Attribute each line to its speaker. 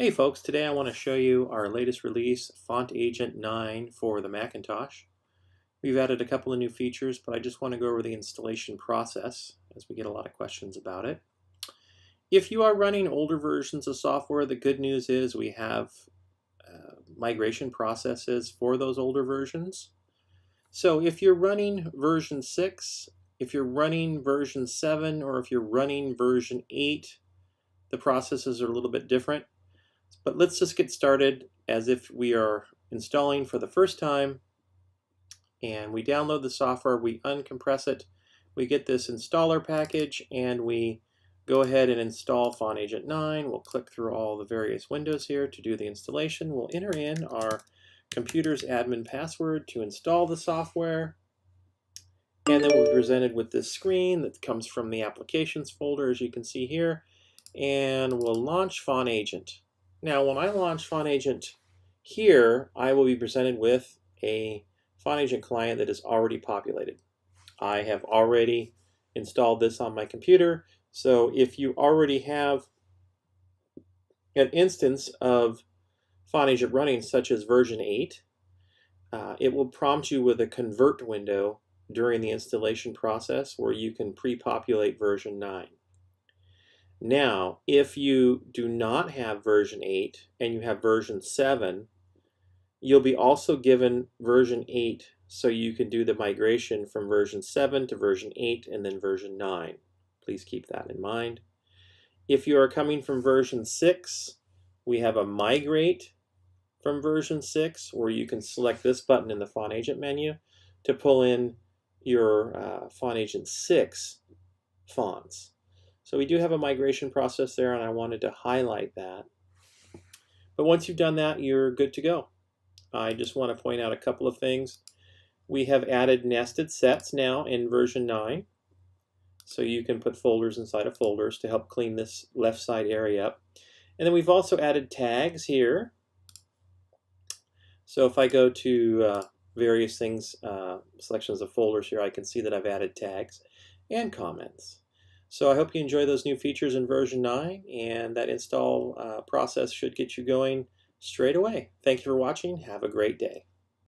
Speaker 1: Hey folks, today I want to show you our latest release, Fontagent 9 for the Macintosh. We've added a couple of new features, but I just want to go over the installation process as we get a lot of questions about it. If you are running older versions of software, the good news is we have migration processes for those older versions. So if you're running version 6, if you're running version 7, or if you're running version 8, the processes are a little bit different. But let's just get started as if we are installing for the first time, and we download the software, we uncompress it, we get this installer package, and we go ahead and install Fontagent 9. We'll click through all the various windows here to do the installation. We'll enter in our computer's admin password to install the software, and then we'll be presented with this screen that comes from the applications folder, as you can see here, and we'll launch Fontagent. Now, when I launch Fontagent here, I will be presented with a Fontagent client that is already populated. I have already installed this on my computer, so if you already have an instance of Fontagent running, such as version 8, it will prompt you with a convert window during the installation process where you can pre-populate version 9. Now, if you do not have version 8 and you have version 7, you'll be also given version 8 so you can do the migration from version 7 to version 8 and then version 9. Please keep that in mind. If you are coming from version 6, we have a migrate from version 6 where you can select this button in the Fontagent menu to pull in your Fontagent 6 fonts. So we do have a migration process there, and I wanted to highlight that. But once you've done that, you're good to go. I just want to point out a couple of things. We have added nested sets now in version 9. So you can put folders inside of folders to help clean this left side area up. And then we've also added tags here. So if I go to various things, selections of folders here, I can see that I've added tags and comments. So I hope you enjoy those new features in version 9, and that install process should get you going straight away. Thank you for watching. Have a great day.